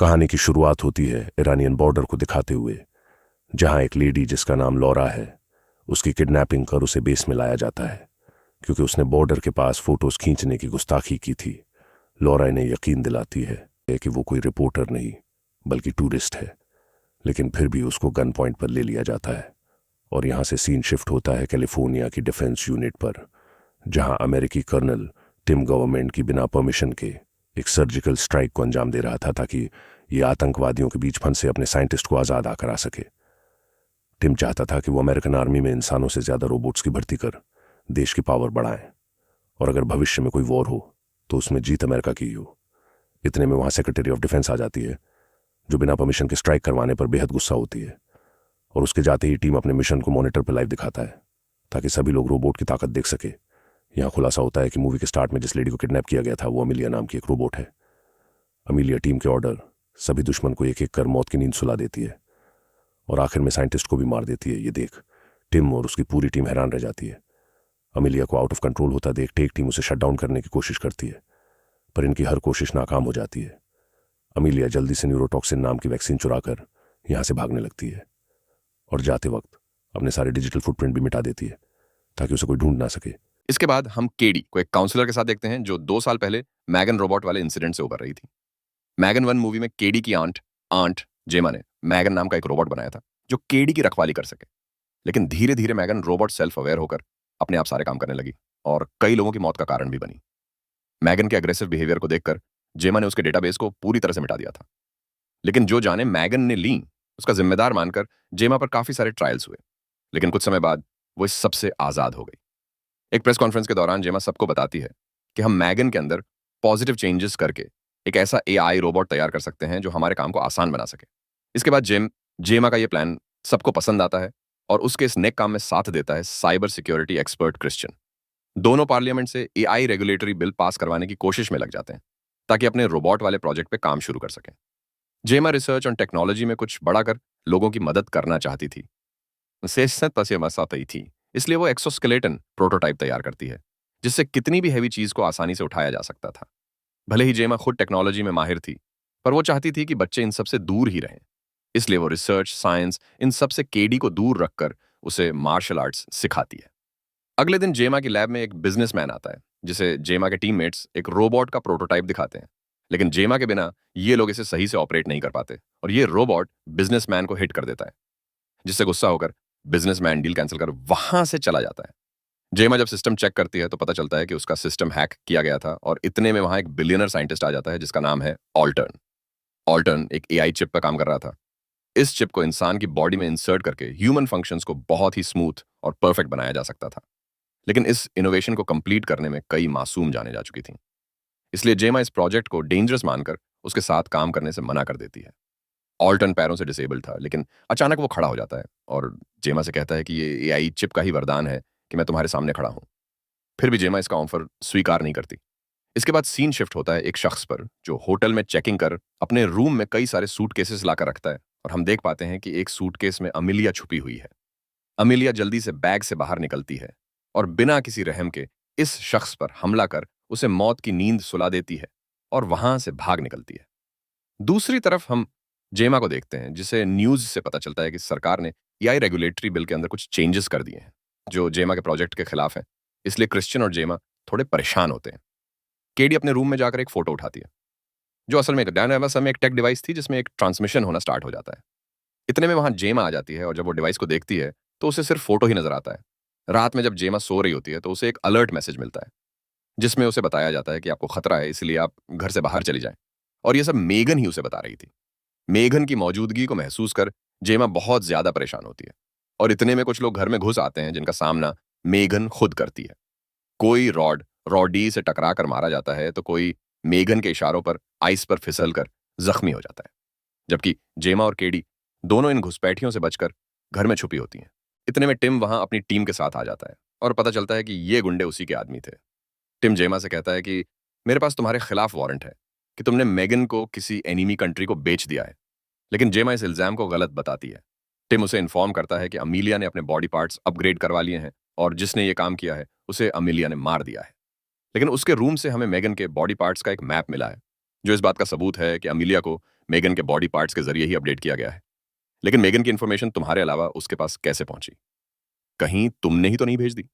कहानी की शुरुआत होती है ईरानियन बॉर्डर को दिखाते हुए, जहां एक लेडी जिसका नाम लॉरा है, उसकी किडनैपिंग कर उसे बेस में लाया जाता है क्योंकि उसने बॉर्डर के पास फोटोज खींचने की गुस्ताखी की थी। लॉरा इन्हें यकीन दिलाती है कि वो कोई रिपोर्टर नहीं बल्कि टूरिस्ट है, लेकिन फिर भी उसको गन पॉइंट पर ले लिया जाता है। और यहां से सीन शिफ्ट होता है कैलिफोर्निया की डिफेंस यूनिट पर, जहां अमेरिकी कर्नल टिम गवर्नमेंट की बिना परमिशन के एक सर्जिकल स्ट्राइक को अंजाम दे रहा था ताकि ये आतंकवादियों के बीच फंसे अपने साइंटिस्ट को आजाद करा सके। टिम चाहता था कि वो अमेरिकन आर्मी में इंसानों से ज्यादा रोबोट्स की भर्ती कर देश की पावर बढ़ाएं, और अगर भविष्य में कोई वॉर हो तो उसमें जीत अमेरिका की ही हो। इतने में वहां सेक्रेटरी ऑफ डिफेंस आ जाती है, जो बिना परमिशन के स्ट्राइक करवाने पर बेहद गुस्सा होती है, और उसके जाते ही टीम अपने मिशन को मॉनिटर पर लाइव दिखाता है ताकि सभी लोग रोबोट की ताकत देख सके। यहाँ खुलासा होता है कि मूवी के स्टार्ट में जिस लेडी को किडनैप किया गया था वो अमीलिया नाम की एक रोबोट है। अमीलिया टीम के ऑर्डर सभी दुश्मन को एक एक कर मौत की नींद सुला देती है और आखिर में साइंटिस्ट को भी मार देती है। ये देख टिम और उसकी पूरी टीम हैरान रह जाती है। अमीलिया को आउट ऑफ कंट्रोल होता देख टेक टीम उसे शट डाउन करने की कोशिश करती है, पर इनकी हर कोशिश नाकाम हो जाती है। अमीलिया जल्दी से न्यूरोटॉक्सिन नाम की वैक्सीन चुराकर यहां से भागने लगती है और जाते वक्त अपने सारे डिजिटल फुटप्रिंट भी मिटा देती है ताकि उसे कोई ढूंढ ना सके। इसके बाद हम केडी को एक काउंसलर के साथ देखते हैं जो 2 साल पहले मैगन रोबोट वाले इंसिडेंट से उबर रही थी। मैगन 1 मूवी में केडी की आंट जेमा ने मैगन नाम का एक रोबोट बनाया था जो केडी की रखवाली कर सके। लेकिन धीरे धीरे मैगन रोबोट सेल्फ अवेयर होकर अपने आप सारे काम करने लगी और कई लोगों की मौत का कारण भी बनी। मैगन के अग्रेसिव बिहेवियर को देखकर जेमा ने उसके डेटाबेस को पूरी तरह से मिटा दिया था। लेकिन जो जाने मैगन ने ली उसका जिम्मेदार मानकर जेमा पर काफी सारे ट्रायल्स हुए, लेकिन कुछ समय बाद वो इस सबसे आजाद हो गई। एक प्रेस कॉन्फ्रेंस के दौरान जेमा सबको बताती है कि हम मैगन के अंदर पॉजिटिव चेंजेस करके एक ऐसा एआई रोबोट तैयार कर सकते हैं जो हमारे काम को आसान बना सके। इसके बाद जेमा का ये प्लान सबको पसंद आता है और उसके इस नेक काम में साथ देता है साइबर सिक्योरिटी एक्सपर्ट क्रिश्चियन। दोनों पार्लियामेंट से एआई रेगुलेटरी बिल पास करवाने की कोशिश में लग जाते हैं ताकि अपने रोबोट वाले प्रोजेक्ट पे काम शुरू कर सकें। जेमा रिसर्च और टेक्नोलॉजी में कुछ बड़ा कर लोगों की मदद करना चाहती थी। थी इसलिए वो एक्सोस्केलेटन प्रोटोटाइप तैयार करती है जिससे कितनी भी हैवी चीज को आसानी से उठाया जा सकता था। भले ही जेमा खुद टेक्नोलॉजी में माहिर थी, पर वो चाहती थी कि बच्चे इन सब से दूर ही रहें। इसलिए वो रिसर्च, साइंस इन सब से केडी को दूर रखकर उसे मार्शल आर्ट्स सिखाती है। अगले दिन जेमा की लैब में एक बिजनेसमैन आता है जिसे जेमा के टीममेट्स एक रोबोट का प्रोटोटाइप दिखाते हैं, लेकिन जेमा के बिना ये लोग इसे सही से ऑपरेट नहीं कर पाते और ये रोबोट बिजनेसमैन को हिट कर देता है, जिससे गुस्सा होकर बिजनेसमैन डील कैंसिल कर वहां से चला जाता है। जेमा जब सिस्टम चेक करती है तो पता चलता है कि उसका सिस्टम हैक किया गया था और इतने में वहां एक बिलियनर साइंटिस्ट आ जाता है जिसका नाम है ऑल्टर्न। ऑल्टर्न एक एआई चिप पर काम कर रहा था। इस चिप को इंसान की बॉडी में इंसर्ट करके ह्यूमन फंक्शंस को बहुत ही स्मूथ और परफेक्ट बनाया जा सकता था, लेकिन इस इनोवेशन को कंप्लीट करने में कई मासूम जाने जा चुकी थी। इसलिए जेमा इस प्रोजेक्ट को डेंजरस मानकर उसके साथ काम करने से मना कर देती है। ऑल्टन पैरों से डिसेबल्ड था, लेकिन अचानक वो खड़ा हो जाता है और जेमा से कहता है कि ये एआई चिप का ही वरदान है कि मैं तुम्हारे सामने खड़ा हूं। फिर भी जेमा इसका ऑफर स्वीकार नहीं करती। इसके बाद सीन शिफ्ट होता है एक शख्स पर जो होटल में चेकिंग कर अपने रूम में कई सारे सूटकेसेस लाकर रखता है और हम देख पाते हैं कि एक सूटकेस में अमीलिया छुपी हुई है। अमीलिया जल्दी से बैग से बाहर निकलती है और बिना किसी रहम के इस शख्स पर हमला कर उसे मौत की नींद सुला देती है और वहां से भाग निकलती है। दूसरी तरफ हम जेमा को देखते हैं जिसे न्यूज से पता चलता है कि सरकार ने एआई रेगुलेटरी बिल के अंदर कुछ चेंजेस कर दिए हैं जो जेमा के प्रोजेक्ट के खिलाफ हैं। इसलिए क्रिश्चियन और जेमा थोड़े परेशान होते हैं। केडी अपने रूम में जाकर एक फोटो उठाती है जो असल में एक टेक डिवाइस थी जिसमें एक ट्रांसमिशन होना स्टार्ट हो जाता है। इतने में वहां जेमा आ जाती है और जब वो डिवाइस को देखती है तो उसे सिर्फ फोटो ही नजर आता है। रात में जब जेमा सो रही होती है तो उसे एक अलर्ट मैसेज मिलता है जिसमें उसे बताया जाता है कि आपको खतरा है, इसलिए आप घर से बाहर चली जाएं। और ये सब मेगन ही उसे बता रही थी। मेघन की मौजूदगी को महसूस कर जेमा बहुत ज्यादा परेशान होती है और इतने में कुछ लोग घर में घुस आते हैं जिनका सामना मेघन खुद करती है। कोई रॉडी से टकरा कर मारा जाता है तो कोई मेघन के इशारों पर आइस पर फिसल कर जख्मी हो जाता है, जबकि जेमा और केडी दोनों इन घुसपैठियों से बचकर घर में छुपी होती हैं। इतने में टिम वहां अपनी टीम के साथ आ जाता है और पता चलता है कि ये गुंडे उसी के आदमी थे। टिम जेमा से कहता है कि मेरे पास तुम्हारे खिलाफ वारंट है कि तुमने मेगन को किसी एनिमी कंट्री को बेच दिया है, लेकिन जेमा इस इल्जाम को गलत बताती है। टिम उसे इन्फॉर्म करता है कि अमीलिया ने अपने बॉडी पार्ट्स अपग्रेड करवा लिए हैं और जिसने ये काम किया है उसे अमीलिया ने मार दिया है। लेकिन उसके रूम से हमें मेगन के बॉडी पार्ट्स का एक मैप मिला है जो इस बात का सबूत है कि अमीलिया को मेगन के बॉडी पार्ट्स के जरिए ही अपडेट किया गया है। लेकिन मेगन की इंफॉर्मेशन तुम्हारे अलावा उसके पास कैसे पहुंची? कहीं तुमने ही तो नहीं भेज दी?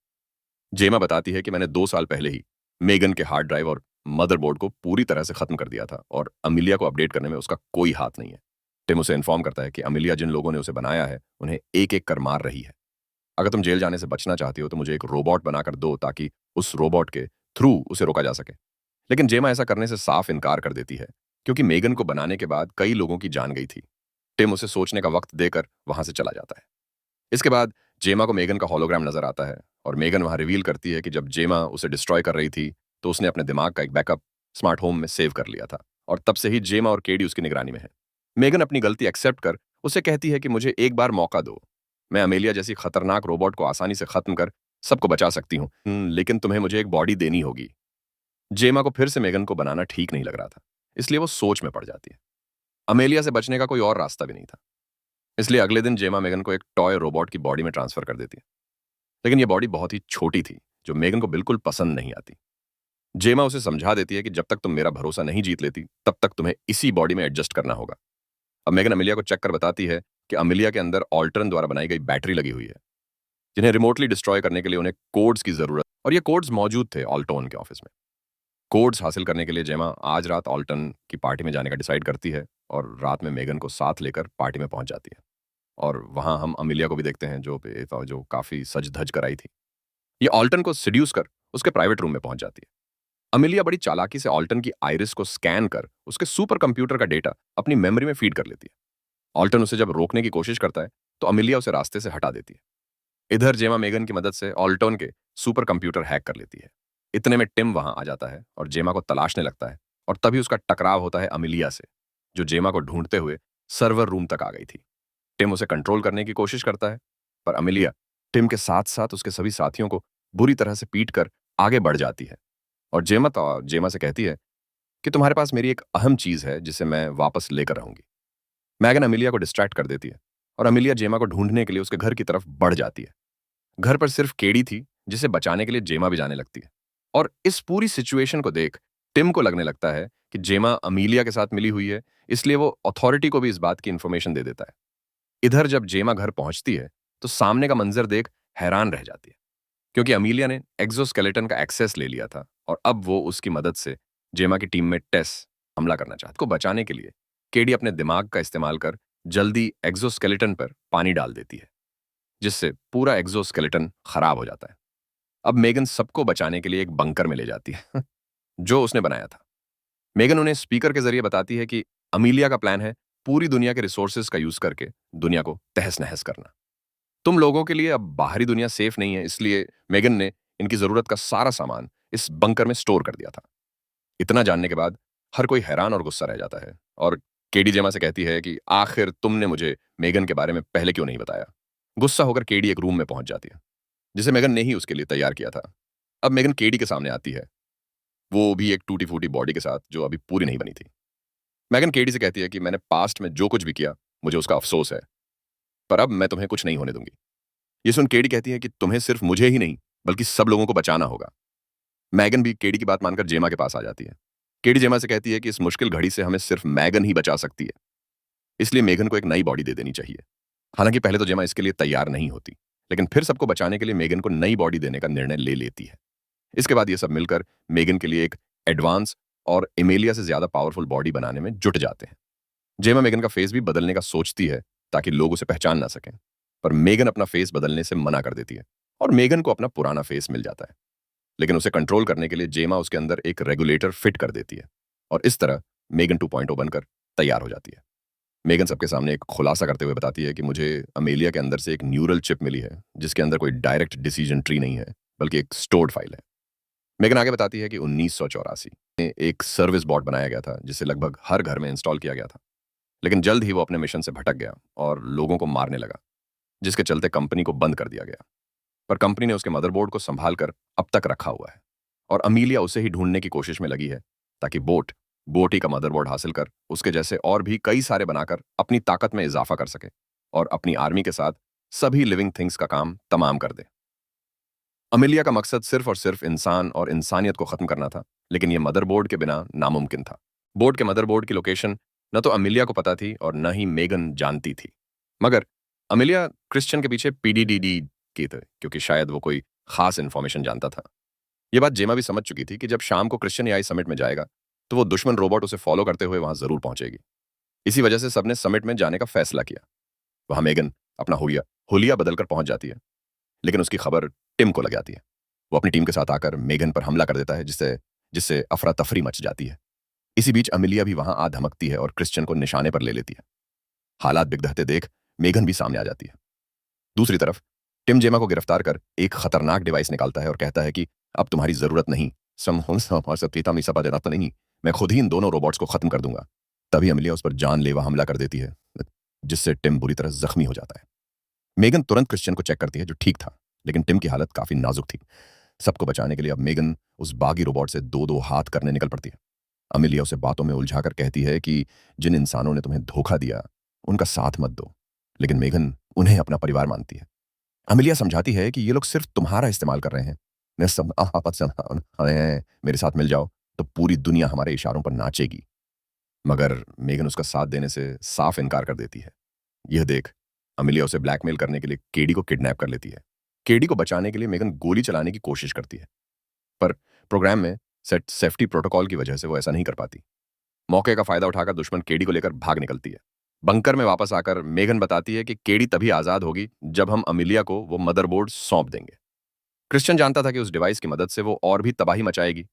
जेमा बताती है कि मैंने 2 साल पहले ही मेगन के हार्ड ड्राइव और मदरबोर्ड को पूरी तरह से खत्म कर दिया था और अमिलिया को अपडेट करने में उसका कोई हाथ नहीं है। टिम उसे इन्फॉर्म करता है कि अमिलिया जिन लोगों ने उसे बनाया है उन्हें एक एक कर मार रही है। अगर तुम जेल जाने से बचना चाहती हो तो मुझे एक रोबोट बनाकर दो ताकि उस रोबोट के थ्रू उसे रोका जा सके। लेकिन जेमा ऐसा करने से साफ इनकार कर देती है क्योंकि मेगन को बनाने के बाद कई लोगों की जान गई थी। टिम उसे सोचने का वक्त देकर वहां से चला जाता है। इसके बाद जेमा को मेगन का हॉलोग्राम नजर आता है और मेगन वहां रिवील करती है कि जब जेमा उसे डिस्ट्रॉय कर रही थी तो उसने अपने दिमाग का एक बैकअप स्मार्ट होम में सेव कर लिया था और तब से ही जेमा और केडी उसकी निगरानी में है। मेगन अपनी गलती एक्सेप्ट कर उसे कहती है कि मुझे एक बार मौका दो, मैं अमेलिया जैसी खतरनाक रोबोट को आसानी से खत्म कर सबको बचा सकती हूँ, लेकिन तुम्हें मुझे एक बॉडी देनी होगी। जेमा को फिर से मेगन को बनाना ठीक नहीं लग रहा था, इसलिए वो सोच में पड़ जाती है। अमेलिया से बचने का कोई और रास्ता भी नहीं था, इसलिए अगले दिन जेमा मेगन को एक टॉय रोबोट की बॉडी में ट्रांसफर कर देती है। लेकिन यह बॉडी बहुत ही छोटी थी जो मेगन को बिल्कुल पसंद नहीं आती। जेमा उसे समझा देती है कि जब तक तुम मेरा भरोसा नहीं जीत लेती तब तक तुम्हें इसी बॉडी में एडजस्ट करना होगा। अब मेगन अमिलिया को चेक कर बताती है कि अमिलिया के अंदर ऑल्टरन द्वारा बनाई गई बैटरी लगी हुई है जिन्हें रिमोटली डिस्ट्रॉय करने के लिए उन्हें कोड्स की जरूरत, और ये कोड्स मौजूद थे ऑल्टोन के ऑफिस में। कोड्स हासिल करने के लिए जेमा आज रात ऑल्टन की पार्टी में जाने का डिसाइड करती है और रात में मेगन को साथ लेकर पार्टी में पहुंच जाती है। और वहां हम अमिलिया को भी देखते हैं जो काफी सज धज कर आई थी। ये ऑल्टन को सिड्यूस कर उसके प्राइवेट रूम में पहुंच जाती है। अमिलिया बड़ी चालाकी से ऑल्टन की आइरिस को स्कैन कर उसके सुपर कंप्यूटर का डेटा अपनी मेमोरी में फीड कर लेती है। ऑल्टन उसे जब रोकने की कोशिश करता है तो अमिलिया उसे रास्ते से हटा देती है। इधर जेमा मेगन की मदद से ऑल्टन के सुपर कंप्यूटर हैक कर लेती है। इतने में टिम वहां आ जाता है और जेमा को तलाशने लगता है और तभी उसका टकराव होता है अमिलिया से, जो जेमा को ढूंढते हुए सर्वर रूम तक आ गई थी। टिम उसे कंट्रोल करने की कोशिश करता है पर अमिलिया टिम के साथ साथ उसके सभी साथियों को बुरी तरह से पीट कर आगे बढ़ जाती है और जेमा से कहती है कि तुम्हारे पास मेरी एक अहम चीज है जिसे मैं वापस लेकर आऊंगी। मैगन अमिलिया को डिस्ट्रैक्ट कर देती है और अमिलिया जेमा को ढूंढने के लिए उसके घर की तरफ बढ़ जाती है। घर पर सिर्फ केडी थी जिसे बचाने के लिए जेमा भी जाने लगती है और इस पूरी सिचुएशन को देख टिम को लगने लगता है कि जेमा अमिलिया के साथ मिली हुई है, इसलिए वो अथॉरिटी को भी इस बात की इंफॉर्मेशन दे देता है। इधर जब जेमा घर पहुंचती है तो सामने का मंजर देख हैरान रह जाती है क्योंकि अमिलिया ने एक्सोस्केलेटन का एक्सेस ले लिया था और अब वो उसकी मदद से जेमा की टीम में टेस हमला करना चाहती है। को बचाने के लिए केडी अपने दिमाग का इस्तेमाल कर जल्दी एक्सोस्केलेटन पर पानी डाल देती है जिससे पूरा एक्सोस्केलेटन खराब हो जाता है। अब मेगन सबको बचाने के लिए एक बंकर में ले जाती है जो उसने बनाया था। मेगन उन्हें स्पीकर के जरिए बताती है कि अमिलिया का प्लान है पूरी दुनिया के रिसोर्सेज का यूज करके दुनिया को तहस नहस करना। तुम लोगों के लिए अब बाहरी दुनिया सेफ नहीं है, इसलिए मेगन ने इनकी जरूरत का सारा सामान इस बंकर में स्टोर कर दिया था। इतना जानने के बाद हर कोई हैरान और गुस्सा रह जाता है और केडी जेमा से कहती है कि आखिर तुमने मुझे मेगन के बारे में पहले क्यों नहीं बताया। गुस्सा होकर केडी एक रूम में पहुंच जाती है जिसे मेगन ने ही उसके लिए तैयार किया था। अब मेगन केडी के सामने आती है, वो भी एक टूटी फूटी बॉडी के साथ जो अभी पूरी नहीं बनी थी। मेगन केडी से कहती है कि मैंने पास्ट में जो कुछ भी किया मुझे उसका अफसोस है, पर अब मैं तुम्हें कुछ नहीं होने दूंगी। ये सुन केडी कहती है कि तुम्हें सिर्फ मुझे ही नहीं बल्कि सब लोगों को बचाना होगा। मैगन भी केडी की बात मानकर जेमा के पास आ जाती है। केडी जेमा से कहती है कि इस मुश्किल घड़ी से हमें सिर्फ मैगन ही बचा सकती है, इसलिए मेगन को एक नई बॉडी दे देनी चाहिए। हालांकि पहले तो जेमा इसके लिए तैयार नहीं होती, लेकिन फिर सबको बचाने के लिए मेगन को नई बॉडी देने का निर्णय ले लेती है। इसके बाद ये सब मिलकर मेगन के लिए एक एडवांस और एमेलिया से ज्यादा पावरफुल बॉडी बनाने में जुट जाते हैं। जेमा मेगन का फेस भी बदलने का सोचती है ताकि लोग उसे पहचान ना सकें, पर मेगन अपना फेस बदलने से मना कर देती है और मेगन को अपना पुराना फेस मिल जाता है। लेकिन उसे कंट्रोल करने के लिए जेमा उसके अंदर एक रेगुलेटर फिट कर देती है और इस तरह मेगन 2.0 बनकर तैयार हो जाती है। मेगन सबके सामने एक खुलासा करते हुए बताती है कि मुझे अमेलिया के अंदर से एक न्यूरल चिप मिली है जिसके अंदर कोई डायरेक्ट डिसीजन ट्री नहीं है बल्कि एक स्टोर्ड फाइल है। मेगन आगे बताती है कि 1984 में एक सर्विस बॉट बनाया गया था जिसे लगभग हर घर में इंस्टॉल किया गया था, लेकिन जल्द ही वो अपने मिशन से भटक गया और लोगों को मारने लगा, जिसके चलते कंपनी को बंद कर दिया गया। पर कंपनी ने उसके मदरबोर्ड को संभाल कर अब तक रखा हुआ है और अमीलिया उसे ही ढूंढने की कोशिश में लगी है ताकि बोटी का मदरबोर्ड हासिल कर उसके जैसे और भी कई सारे बनाकर अपनी ताकत में इजाफा कर सके और अपनी आर्मी के साथ सभी लिविंग थिंग्स का काम तमाम कर दे। अमिलिया का मकसद सिर्फ और सिर्फ इंसान और इंसानियत को खत्म करना था, लेकिन यह मदरबोर्ड के बिना नामुमकिन था। बोर्ड के मदरबोर्ड की लोकेशन न तो अमिलिया को पता थी और न ही मेगन जानती थी। मगर अमिलिया क्रिश्चियन के पीछे पीडीडीडी की थी, क्योंकि शायद वो कोई खास इन्फॉर्मेशन जानता था। ये बात जेमा भी समझ चुकी थी कि जब शाम को क्रिश्चियन एआई समिट में जाएगा तो वो दुश्मन रोबोट उसे फॉलो करते हुए वहां जरूर पहुंचेगी। इसी वजह से सबने समिट में जाने का फैसला किया। वहां मेगन अपना हुलिया हुलिया बदलकर पहुंच जाती है, लेकिन उसकी खबर टिम को लग जाती है। वो अपनी टीम के साथ आकर मेगन पर हमला कर देता है, जिससे जिससे अफरा तफरी मच जाती है। इसी बीच अमिलिया भी वहां आ धमकती है और क्रिश्चियन को निशाने पर ले लेती है। हालात बिगड़ते देख मेगन भी सामने आ जाती है। दूसरी तरफ टिम जेमा को गिरफ्तार कर एक खतरनाक डिवाइस निकालता है और कहता है कि अब तुम्हारी जरूरत नहीं, नहीं, मैं खुद ही इन दोनों रोबोट्स को खत्म कर दूंगा। तभी अमिलिया उस पर जानलेवा हमला कर देती है, जिससे टिम बुरी तरह जख्मी हो जाता है। मेगन तुरंत क्रिश्चियन को चेक करती है, जो ठीक था, लेकिन टिम की हालत काफी नाजुक थी। सबको बचाने के लिए अब मेगन उस बागी रोबोट से दो दो हाथ करने निकल पड़ती है। अमिलिया उसे बातों में उलझाकर कहती है कि जिन इंसानों ने तुम्हें धोखा दिया उनका साथ मत दो, लेकिन मेगन उन्हें अपना परिवार मानती है। अमिलिया समझाती है कि ये लोग सिर्फ तुम्हारा इस्तेमाल कर रहे हैं। मेरे साथ मिल जाओ तो पूरी दुनिया हमारे इशारों पर नाचेगी। मगर मेगन उसका साथ देने से साफ इनकार कर देती है। यह देख अमिलिया उसे ब्लैकमेल करने के लिए केडी को किडनैप कर लेती है। केडी को बचाने के लिए मेगन गोली चलाने की कोशिश करती है, पर प्रोग्राम में सेट सेफ्टी प्रोटोकॉल की वजह से वो ऐसा नहीं कर पाती। मौके का फायदा उठाकर दुश्मन केडी को लेकर भाग निकलती है। बंकर में वापस आकर मेगन बताती है कि केडी तभी आजाद होगी जब हम अमिलिया को वो मदरबोर्ड सौंप देंगे। क्रिश्चियन जानता था कि उस डिवाइस की मदद से वो और भी तबाही मचाएगी,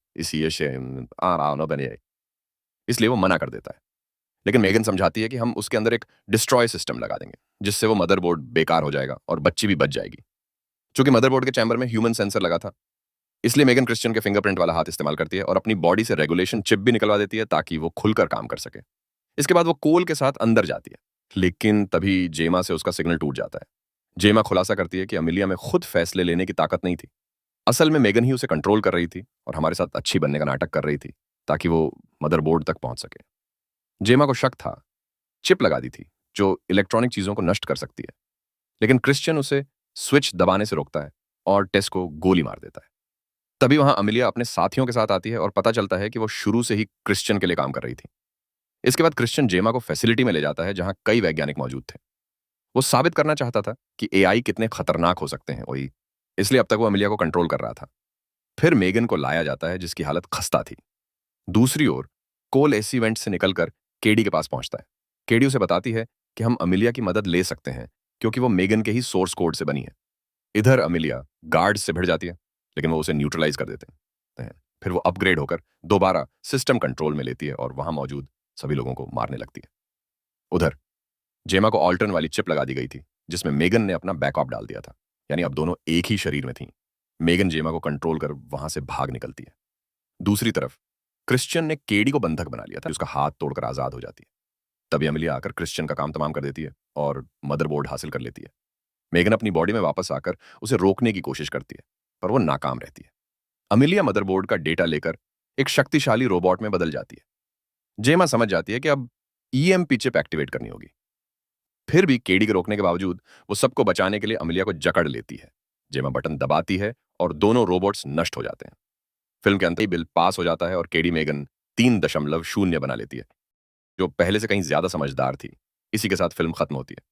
इसलिए वो मना कर देता है। लेकिन मेगन समझाती है कि हम उसके अंदर एक डिस्ट्रॉय सिस्टम लगा देंगे, जिससे वो मदरबोर्ड बेकार हो जाएगा और बच्ची भी बच जाएगी। चूंकि मदरबोर्ड के चैम्बर में ह्यूमन सेंसर लगा था, इसलिए मेगन क्रिश्चियन के फिंगरप्रिंट वाला हाथ इस्तेमाल करती है और अपनी बॉडी से रेगुलेशन चिप भी निकलवा देती है ताकि वो खुलकर काम कर सके। इसके बाद वो कोल के साथ अंदर जाती है, लेकिन तभी जेमा से उसका सिग्नल टूट जाता है। जेमा खुलासा करती है कि अमिलिया में खुद फैसले लेने की ताकत नहीं थी। असल में मेगन ही उसे कंट्रोल कर रही थी और हमारे साथ अच्छी बनने का नाटक कर रही थी ताकि वो मदरबोर्ड तक पहुंच सके। जेमा को शक था, चिप लगा दी थी जो इलेक्ट्रॉनिक चीजों को नष्ट कर सकती है, लेकिन क्रिश्चियन उसे स्विच दबाने से रोकता है और टेस को गोली मार देता है। तभी वहां अमिलिया अपने साथियों के साथ आती है और पता चलता है कि वो शुरू से ही क्रिश्चियन के लिए काम कर रही थी। इसके बाद क्रिश्चियन जेमा को फैसिलिटी में ले जाता है जहां कई वैज्ञानिक मौजूद थे। वो साबित करना चाहता था कि एआई कितने खतरनाक हो सकते हैं, वही इसलिए अब तक वो अमिलिया को कंट्रोल कर रहा था। फिर मेगन को लाया जाता है, जिसकी हालत खस्ता थी। दूसरी ओर कोल एसी वेंट से निकलकर केडी के पास पहुंचता है। केडी उसे बताती है कि हम अमिलिया की मदद ले सकते हैं क्योंकि वो मेगन के ही सोर्स कोड से बनी है। इधर अमिलिया गार्ड से भिड़ जाती है, लेकिन वो उसे न्यूट्रलाइज कर देते हैं। फिर वो अपग्रेड होकर दोबारा सिस्टम कंट्रोल में लेती है और वहां मौजूद सभी लोगों को मारने लगती है। उधर जेमा को ऑल्टर्न वाली चिप लगा दी गई थी, जिसमें मेगन ने अपना बैकअप डाल दिया था, यानी अब दोनों एक ही शरीर में थीं। मेगन जेमा को कंट्रोल कर वहां से भाग निकलती है। दूसरी तरफ क्रिश्चियन ने केडी को बंधक बना लिया था, उसका हाथ तोड़कर आजाद हो जाती है। तभी अमिलिया आकर क्रिश्चियन का काम तमाम कर देती है और मदरबोर्ड हासिल कर लेती है। मेगन अपनी बॉडी में वापस आकर उसे रोकने की कोशिश करती है, पर वो नाकाम रहती है। अमिलिया मदरबोर्ड का डेटा लेकर एक शक्तिशाली रोबोट में बदल जाती है। जेमा समझ जाती है कि अब ईएमपी चिप एक्टिवेट करनी होगी। फिर भी केडी के रोकने के बावजूद वो सबको बचाने के लिए अमिलिया को जकड़ लेती है। जेमा बटन दबाती है और दोनों रोबोट्स नष्ट हो जाते हैं। फिल्म के अंत ही बिल पास हो जाता है और केडी मेगन 3.0 बना लेती है, जो पहले से कहीं ज्यादा समझदार थी। इसी के साथ फिल्म खत्म होती है।